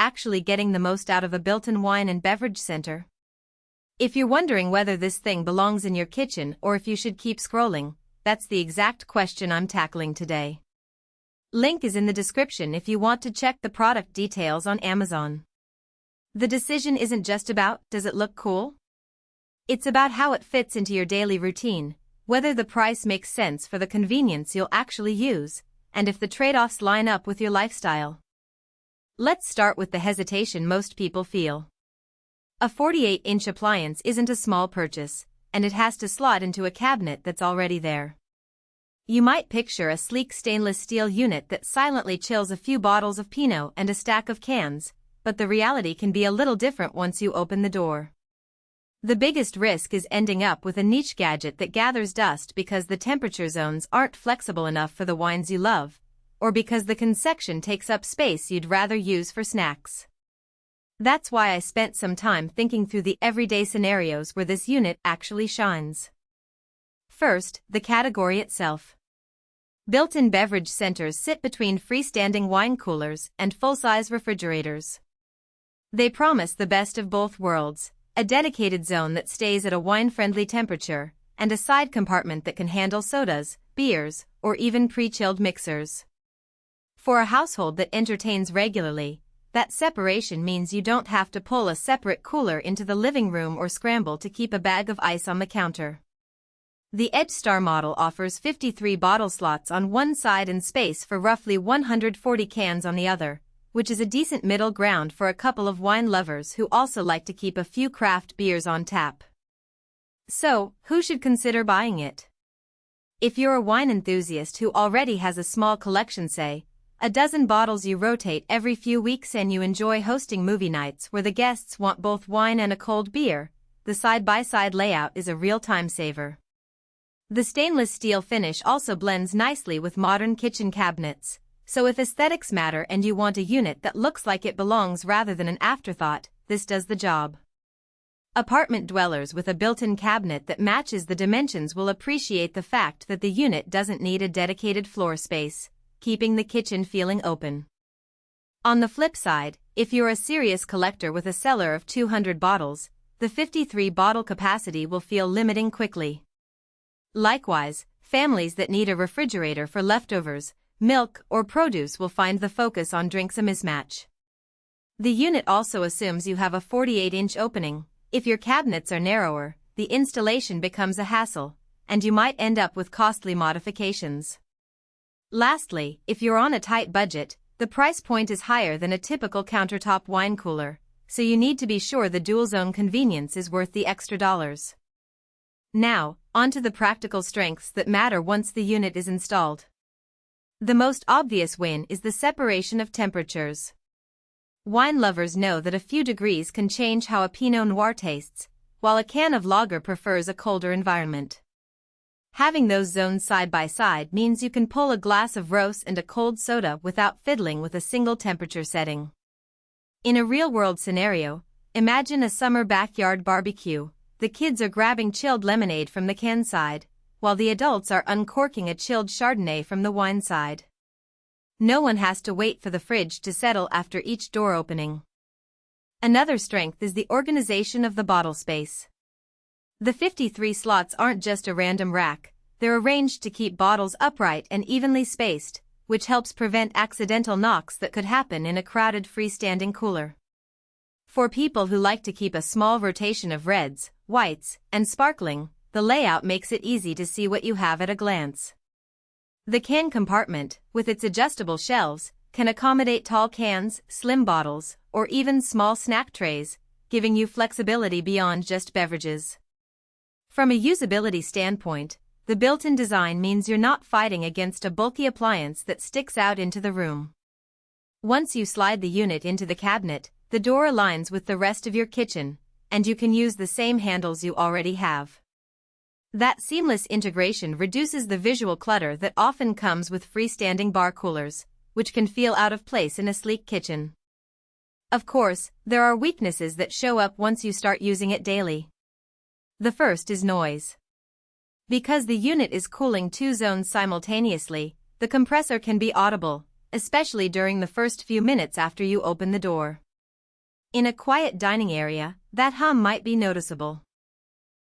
actually getting the most out of a built-in wine and beverage center? If you're wondering whether this thing belongs in your kitchen or if you should keep scrolling, that's the exact question I'm tackling today. Link is in the description if you want to check the product details on Amazon. The decision isn't just about, does it look cool? It's about how it fits into your daily routine, whether the price makes sense for the convenience you'll actually use, and if the trade-offs line up with your lifestyle. Let's start with the hesitation most people feel. A 48-inch appliance isn't a small purchase, and it has to slot into a cabinet that's already there. You might picture a sleek stainless steel unit that silently chills a few bottles of Pinot and a stack of cans, but the reality can be a little different once you open the door. The biggest risk is ending up with a niche gadget that gathers dust because the temperature zones aren't flexible enough for the wines you love, or because the convection takes up space you'd rather use for snacks. That's why I spent some time thinking through the everyday scenarios where this unit actually shines. First, the category itself. Built-in beverage centers sit between freestanding wine coolers and full-size refrigerators. They promise the best of both worlds, a dedicated zone that stays at a wine-friendly temperature, and a side compartment that can handle sodas, beers, or even pre-chilled mixers. For a household that entertains regularly, that separation means you don't have to pull a separate cooler into the living room or scramble to keep a bag of ice on the counter. The EdgeStar model offers 53 bottle slots on one side and space for roughly 140 cans on the other, which is a decent middle ground for a couple of wine lovers who also like to keep a few craft beers on tap. So, who should consider buying it? If you're a wine enthusiast who already has a small collection, say, a dozen bottles you rotate every few weeks, and you enjoy hosting movie nights where the guests want both wine and a cold beer, the side-by-side layout is a real time saver. The stainless steel finish also blends nicely with modern kitchen cabinets, so if aesthetics matter and you want a unit that looks like it belongs rather than an afterthought, this does the job. Apartment dwellers with a built-in cabinet that matches the dimensions will appreciate the fact that the unit doesn't need a dedicated floor space, keeping the kitchen feeling open. On the flip side, if you're a serious collector with a cellar of 200 bottles, the 53-bottle capacity will feel limiting quickly. Likewise, families that need a refrigerator for leftovers, milk, or produce will find the focus on drinks a mismatch. The unit also assumes you have a 48-inch opening. If your cabinets are narrower, the installation becomes a hassle, and you might end up with costly modifications. Lastly, if you're on a tight budget, the price point is higher than a typical countertop wine cooler, so you need to be sure the dual-zone convenience is worth the extra dollars. Now, onto the practical strengths that matter once the unit is installed. The most obvious win is the separation of temperatures. Wine lovers know that a few degrees can change how a Pinot Noir tastes, while a can of lager prefers a colder environment. Having those zones side by side means you can pull a glass of rose and a cold soda without fiddling with a single temperature setting. In a real-world scenario, imagine a summer backyard barbecue. The kids are grabbing chilled lemonade from the can side, while the adults are uncorking a chilled Chardonnay from the wine side. No one has to wait for the fridge to settle after each door opening. Another strength is the organization of the bottle space. The 53 slots aren't just a random rack, they're arranged to keep bottles upright and evenly spaced, which helps prevent accidental knocks that could happen in a crowded freestanding cooler. For people who like to keep a small rotation of reds, whites, and sparkling, the layout makes it easy to see what you have at a glance. The can compartment, with its adjustable shelves, can accommodate tall cans, slim bottles, or even small snack trays, giving you flexibility beyond just beverages. From a usability standpoint, the built-in design means you're not fighting against a bulky appliance that sticks out into the room. Once you slide the unit into the cabinet, the door aligns with the rest of your kitchen, and you can use the same handles you already have. That seamless integration reduces the visual clutter that often comes with freestanding bar coolers, which can feel out of place in a sleek kitchen. Of course, there are weaknesses that show up once you start using it daily. The first is noise. Because the unit is cooling two zones simultaneously, the compressor can be audible, especially during the first few minutes after you open the door. In a quiet dining area, that hum might be noticeable.